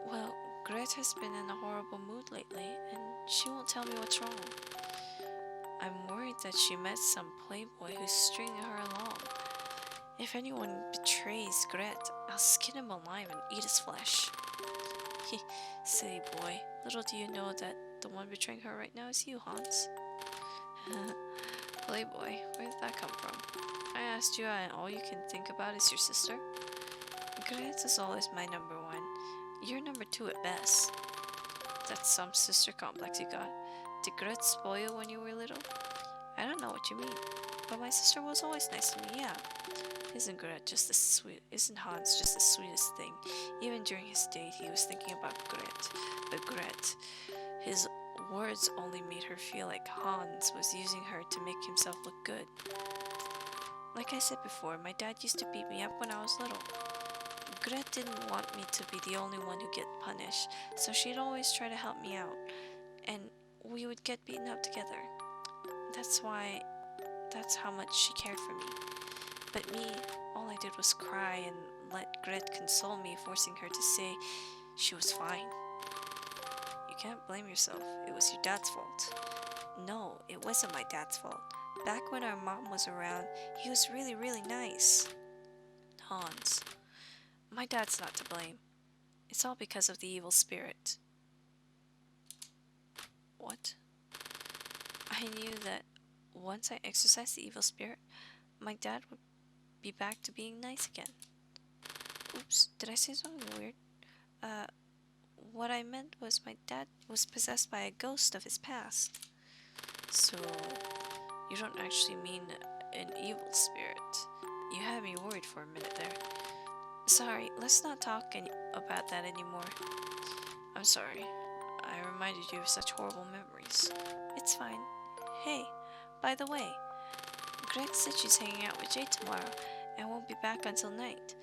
Well, Gret has been in a horrible mood lately, and she won't tell me what's wrong. I'm worried that she met some playboy who's stringing her along. If anyone betrays Gret, I'll skin him alive and eat his flesh. Silly boy. Little do you know that the one betraying her right now is you, Hans. Playboy, where did that come from? I asked you and all you can think about is your sister? Gret is always my number one. You're number two at best. That's some sister complex you got. Did Gret spoil you when you were little? I don't know what you mean. But my sister was always nice to me, yeah. Isn't Gret just the sweet? Isn't Hans just the sweetest thing? Even during his date, he was thinking about Gret. But Gret, his words only made her feel like Hans was using her to make himself look good. Like I said before, my dad used to beat me up when I was little. Gret didn't want me to be the only one who get punished, so she'd always try to help me out, and we would get beaten up together. That's how much she cared for me. But me, all I did was cry and let Gret console me, forcing her to say she was fine. You can't blame yourself, it was your dad's fault. No, it wasn't my dad's fault. Back when our mom was around, he was really, really nice. Hans. My dad's not to blame. It's all because of the evil spirit. What? I knew that once I exorcised the evil spirit, my dad would be back to being nice again. Oops, did I say something weird? What I meant was my dad was possessed by a ghost of his past. So, you don't actually mean an evil spirit. You had me worried for a minute there. Sorry, let's not talk about that anymore. I'm sorry. I reminded you of such horrible memories. It's fine. Hey, by the way, Gret said she's hanging out with Jay tomorrow and won't be back until night.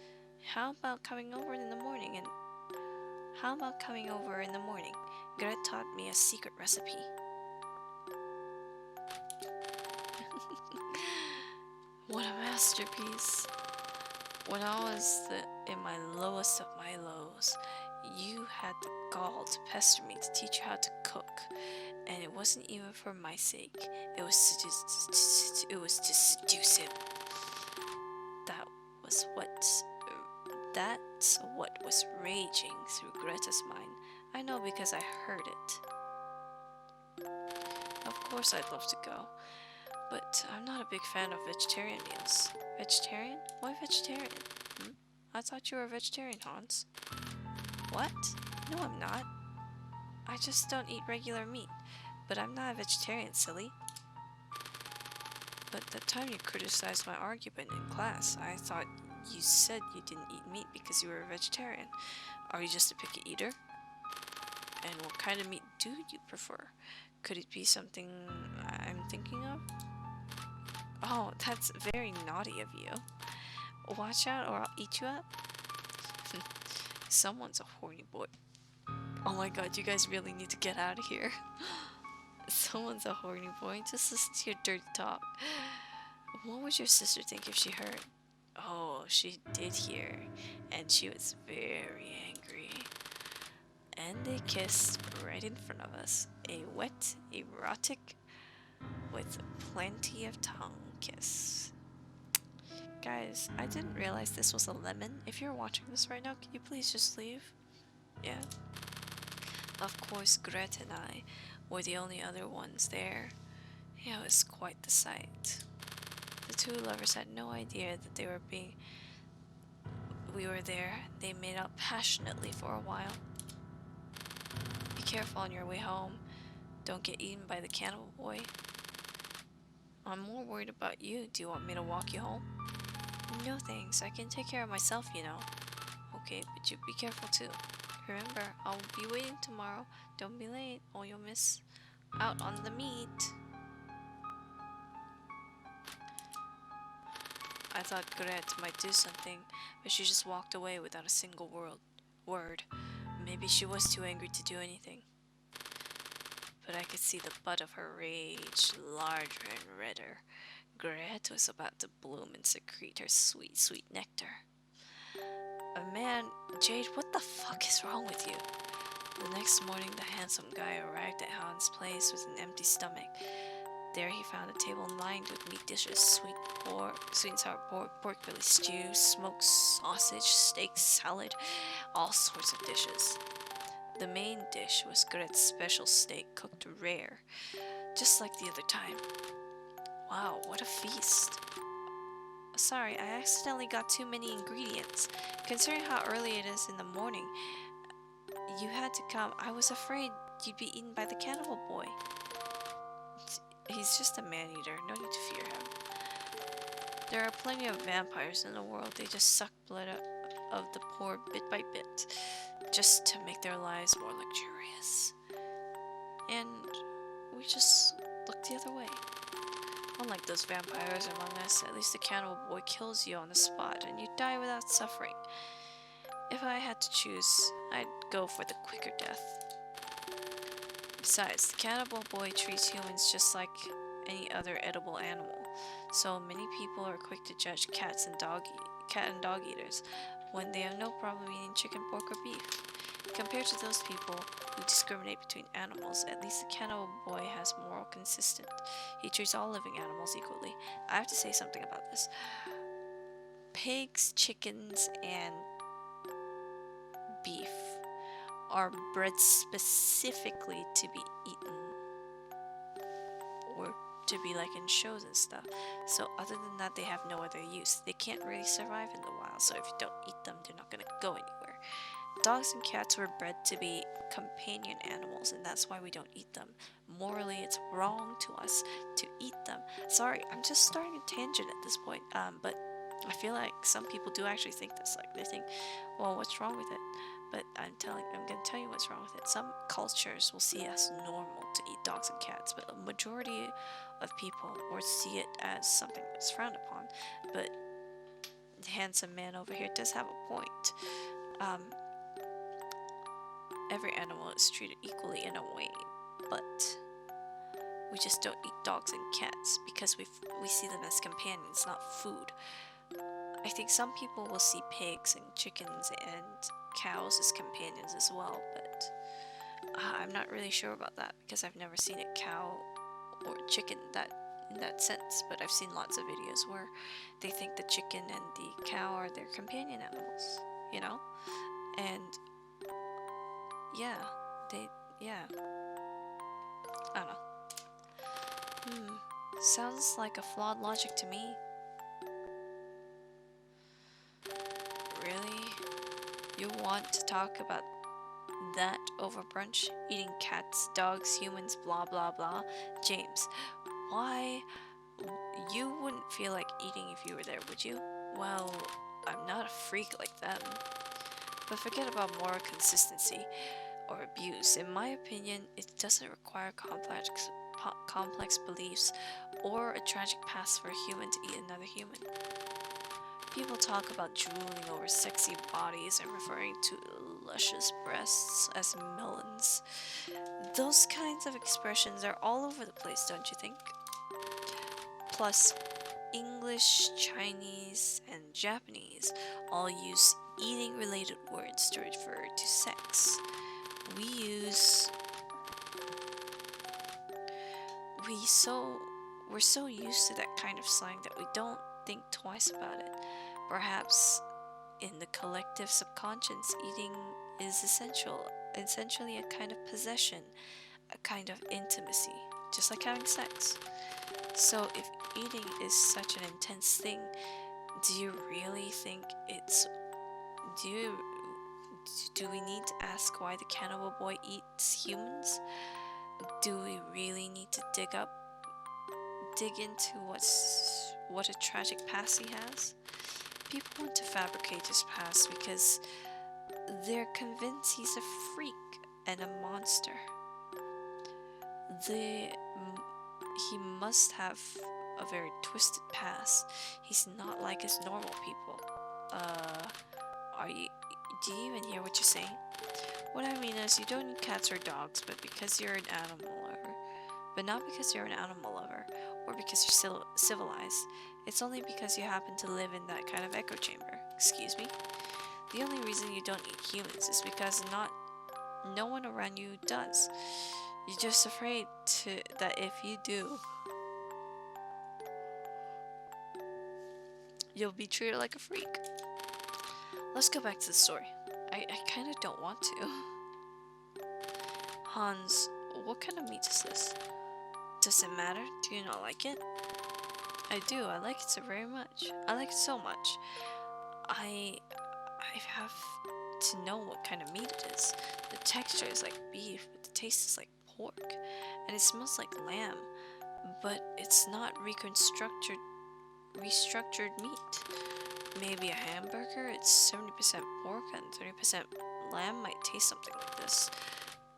How about coming over in the morning? Gret taught me a secret recipe. What a masterpiece. When I was in my lowest of my lows, you had the gall to pester me to teach you how to cook, and it wasn't even for my sake. It was to seduce him. That's what was raging through Greta's mind. I know because I heard it. Of course I'd love to go, but I'm not a big fan of vegetarian meals. Vegetarian? Why vegetarian? I thought you were a vegetarian, Hans. What? No, I'm not. I just don't eat regular meat. But I'm not a vegetarian, silly. But the time you criticized my argument in class, I thought you said you didn't eat meat because you were a vegetarian. Are you just a picky eater? And what kind of meat do you prefer? Could it be something I'm thinking of? Oh, that's very naughty of you. Watch out or I'll eat you up. Someone's a horny boy. Oh my god, you guys really need to get out of here. Someone's a horny boy. Just listen to your dirty talk. What would your sister think if she heard? Oh, she did hear. And she was very angry. And they kissed right in front of us. A wet, erotic, with plenty of tongue kiss. Guys, I didn't realize this was a lemon. If you're watching this right now, can you please just leave? Yeah. Of course, Gret and I were the only other ones there. It was quite the sight. The two lovers had no idea that we were there. They made out passionately for a while. Be careful on your way home. Don't get eaten by the cannibal boy. I'm more worried about you. Do you want me to walk you home? No thanks, I can take care of myself, you know. Okay, but you be careful too. Remember, I'll be waiting tomorrow. Don't be late or you'll miss out on the meat. I thought Gret might do something, but she just walked away without a single word. Maybe she was too angry to do anything. But I could see the butt of her rage, larger and redder. Gret was about to bloom and secrete her sweet, sweet nectar. Man, Jade, what the fuck is wrong with you? The next morning, the handsome guy arrived at Hans' place with an empty stomach. There he found a table lined with meat dishes, sweet and sour pork belly stew, smoked sausage, steak, salad, all sorts of dishes. The main dish was Gret's special steak, cooked rare, just like the other time. Wow, what a feast. Sorry, I accidentally got too many ingredients. Considering how early it is in the morning, you had to come. I was afraid you'd be eaten by the cannibal boy. He's just a man-eater, no need to fear him. There are plenty of vampires in the world, they just suck blood of the poor bit by bit, just to make their lives more luxurious. And we just look the other way. Unlike those vampires among us, at least the cannibal boy kills you on the spot and you die without suffering. If I had to choose, I'd go for the quicker death. Besides, the cannibal boy treats humans just like any other edible animal, so many people are quick to judge cat and dog eaters when they have no problem eating chicken, pork, or beef. Compared to those people who discriminate between animals, at least the cannibal boy has moral consistent. He treats all living animals equally. I have to say something about this. Pigs, chickens, and beef are bred specifically to be eaten or to be like in shows and stuff. So other than that, they have no other use. They can't really survive in the wild, so if you don't eat them, they're not going to go anywhere. Dogs and cats were bred to be companion animals, and that's why we don't eat them. Morally, it's wrong to us to eat them. Sorry, I'm just starting a tangent at this point, but I feel like some people do actually think this. Like, they think, well, what's wrong with it? But I'm going to tell you what's wrong with it. Some cultures will see it as normal to eat dogs and cats, but a majority of people would see it as something that's frowned upon. But the handsome man over here does have a point. Every animal is treated equally in a way, but we just don't eat dogs and cats because we see them as companions, not food. I think some people will see pigs and chickens and cows as companions as well, but I'm not really sure about that because I've never seen a cow or chicken in that sense, but I've seen lots of videos where they think the chicken and the cow are their companion animals, you know? And yeah, I don't know. Sounds like a flawed logic to me. Really? You want to talk about that over brunch? Eating cats, dogs, humans, blah blah blah? James, why? You wouldn't feel like eating if you were there, would you? Well, I'm not a freak like them. But forget about moral consistency or abuse. In my opinion, it doesn't require complex beliefs or a tragic past for a human to eat another human. People talk about drooling over sexy bodies and referring to luscious breasts as melons. Those kinds of expressions are all over the place, don't you think? Plus, English, Chinese, and Japanese all use eating-related words to refer to sex. We're so used to that kind of slang that we don't think twice about it. Perhaps in the collective subconscious, eating is essentially a kind of possession, a kind of intimacy, just like having sex. So if eating is such an intense thing, do you really think do we need to ask why the cannibal boy eats humans? Do we really need to dig into what a tragic past he has? People want to fabricate his past because they're convinced he's a freak and a monster. He must have a very twisted past. He's not like us normal people. Do you even hear what you're saying? What I mean is, you don't eat cats or dogs, but because you're an animal lover. But not because you're an animal lover, or because you're civilized. It's only because you happen to live in that kind of echo chamber. Excuse me? The only reason you don't eat humans is because no one around you does. You're just afraid that if you do, you'll be treated like a freak. Let's go back to the story. I kind of don't want to. Hans, what kind of meat is this? Does it matter? Do you not like it? I do. I like it so very much. I like it so much. I have to know what kind of meat it is. The texture is like beef, but the taste is like pork. And it smells like lamb, but it's not restructured meat. Maybe a hamburger, it's 70% pork and 30% lamb might taste something like this.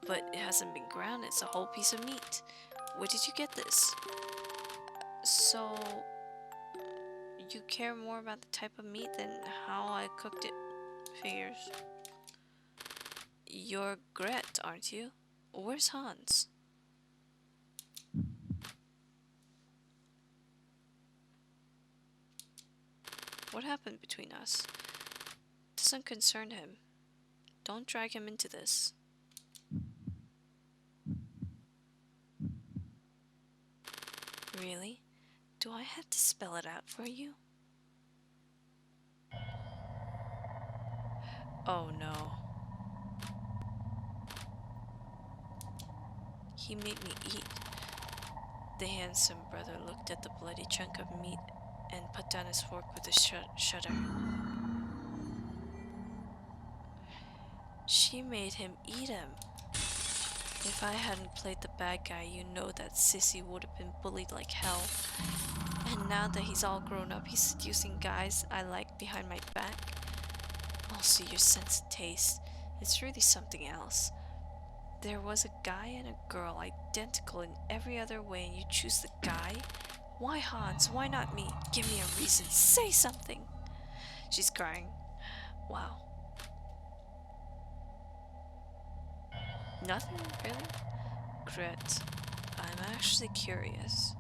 But it hasn't been ground, it's a whole piece of meat. Where did you get this? So, you care more about the type of meat than how I cooked it? Figures. You're Gret, aren't you? Where's Hans? What happened between us? Doesn't concern him. Don't drag him into this. Really? Do I have to spell it out for you? Oh no. He made me eat. The handsome brother looked at the bloody chunk of meat and put down his fork with a shudder. She made him eat him. If I hadn't played the bad guy, you know that sissy would have been bullied like hell. And now that he's all grown up, he's seducing guys I like behind my back. Also, your sense of taste, it's really something else. There was a guy and a girl identical in every other way, and you choose the guy? Why Hans? Why not me? Give me a reason. Say something. She's crying. Wow. Nothing, really? Gret, I'm actually curious.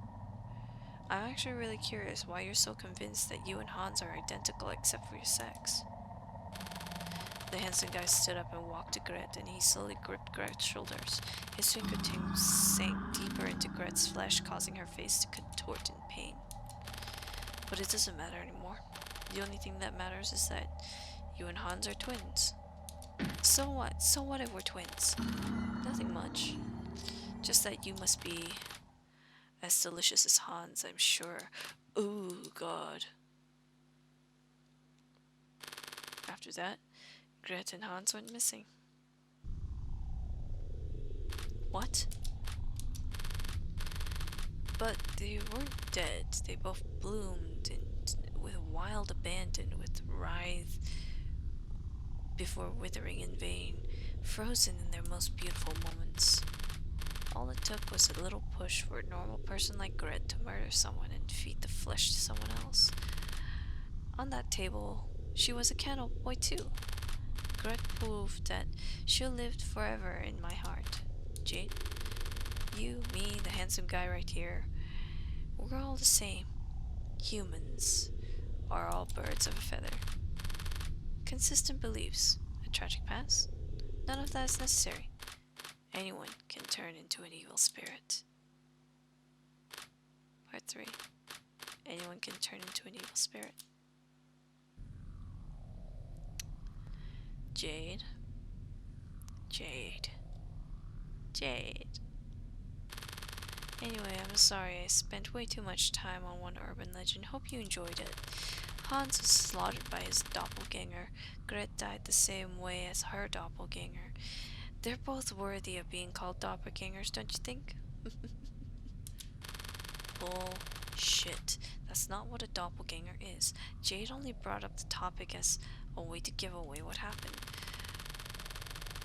I'm actually really curious why you're so convinced that you and Hans are identical except for your sex. The handsome guy stood up and walked to Gret, and he slowly gripped Gret's shoulders. His fingertips sank deeper into Gret's flesh, causing her face to contort in pain. But it doesn't matter anymore. The only thing that matters is that you and Hans are twins. So what? So what if we're twins? Nothing much. Just that you must be as delicious as Hans, I'm sure. Ooh, God. After that, Gret and Hans went missing. What? But they weren't dead. They both bloomed with wild abandon, with writhe before withering in vain, frozen in their most beautiful moments. All it took was a little push for a normal person like Gret to murder someone and feed the flesh to someone else. On that table, she was a cannibal boy too. Gret proved that she lived forever in my heart. Jade, you, me, the handsome guy right here, we're all the same. Humans are all birds of a feather. Consistent beliefs, a tragic past, none of that is necessary. Anyone can turn into an evil spirit. Part 3. Anyone can turn into an evil spirit. Jade. Jade. Jade. Anyway, I'm sorry I spent way too much time on one urban legend. Hope you enjoyed it. Hans was slaughtered by his doppelganger. Gret died the same way as her doppelganger. They're both worthy of being called doppelgangers, don't you think? Bullshit. That's not what a doppelganger is. Jade only brought up the topic as a way to give away what happened.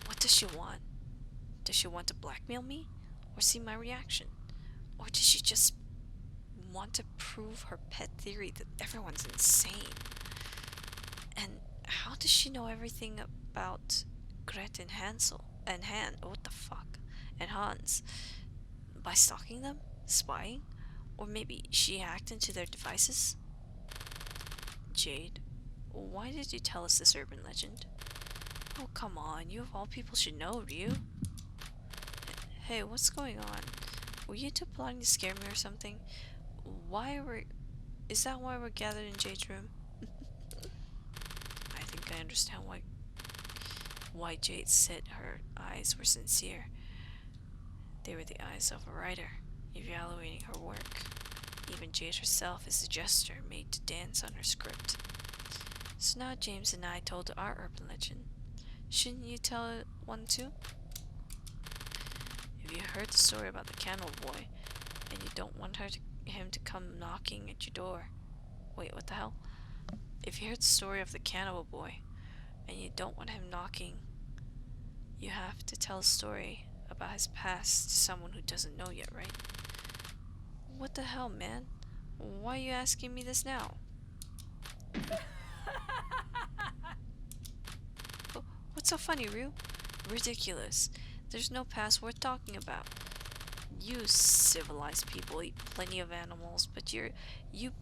What does she want? Does she want to blackmail me? Or see my reaction? Or does she just want to prove her pet theory that everyone's insane? And how does she know everything about Gret and Hansel? And what the fuck? And Hans? By stalking them? Spying? Or maybe she hacked into their devices? Jade, why did you tell us this urban legend? Oh, come on, you of all people should know, Ryu. Hey, what's going on? Were you two plotting to scare me or something? Is that why we're gathered in Jade's room? I think I understand why Jade said her eyes were sincere. They were the eyes of a writer, evaluating her work. Even Jade herself is a gesture made to dance on her script. So now James and I told our urban legend. Shouldn't you tell one too? If you heard the story about the Cannibal Boy, and you don't want him to come knocking at your door... Wait, what the hell? If you heard the story of the Cannibal Boy, and you don't want him knocking, you have to tell a story about his past to someone who doesn't know yet, right? What the hell, man? Why are you asking me this now? What's so funny, Ryu? Ridiculous. There's no past worth talking about. You civilized people eat plenty of animals, but you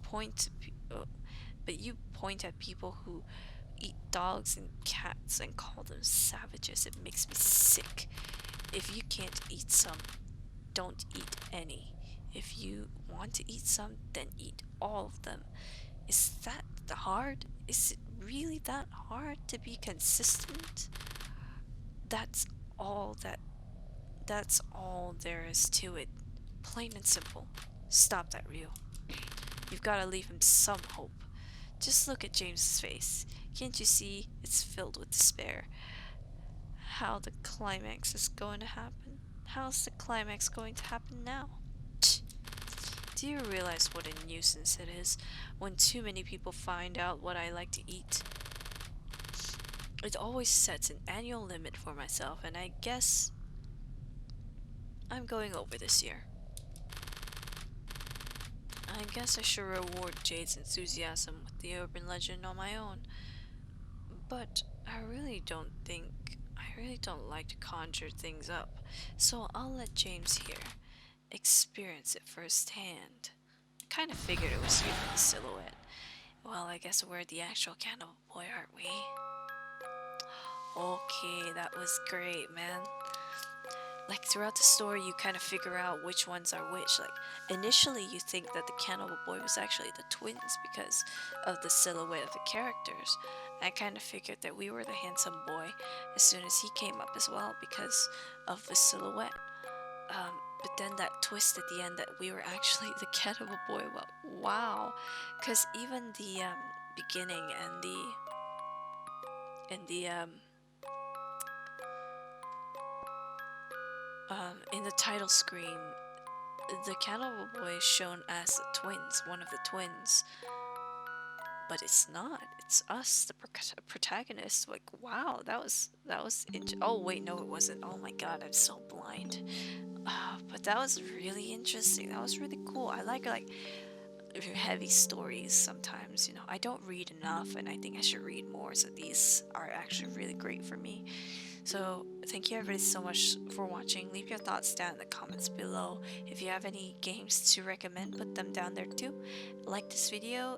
point at people who eat dogs and cats and call them savages. It makes me sick. If you can't eat some, don't eat any. If you want to eat some, then eat all of them. Is that hard? Is it really that hard to be consistent? That's all there is to it. Plain and simple. Stop that, Ryu. You've got to leave him some hope. Just look at James's face. Can't you see it's filled with despair? How the climax is going to happen? How's the climax going to happen now? Do you realize what a nuisance it is when too many people find out what I like to eat? It always sets an annual limit for myself, and I guess I'm going over this year. I guess I should reward Jade's enthusiasm with the urban legend on my own. But I really don't like to conjure things up, so I'll let James here experience it firsthand. I kind of figured it was you in the silhouette. Well, I guess we're the actual Cannibal Boy, aren't we? Okay, that was great, man. Like, throughout the story, you kind of figure out which ones are which. Like, initially you think that the Cannibal Boy was actually the twins because of the silhouette of the characters. I kind of figured that we were the handsome boy as soon as he came up as well because of the silhouette. But then that twist at the end that we were actually the Cannibal Boy, well, wow. Because even the beginning and in the title screen, the Cannibal Boy is shown as the twins, one of the twins. But it's not. It's us, the protagonist. Like, wow, that was oh wait, no, it wasn't. Oh my god, I'm so blind. But that was really interesting. That was really cool. I like heavy stories sometimes. You know, I don't read enough, and I think I should read more. So these are actually really great for me. So thank you everybody so much for watching. Leave your thoughts down in the comments below. If you have any games to recommend, put them down there too. Like this video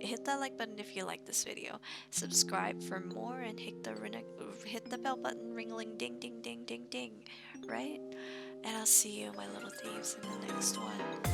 hit that like button if you like this video. Subscribe for more and hit the bell button, ring-a-ling ding ding ding ding ding, right? And I'll see you, my little thieves, in the next one.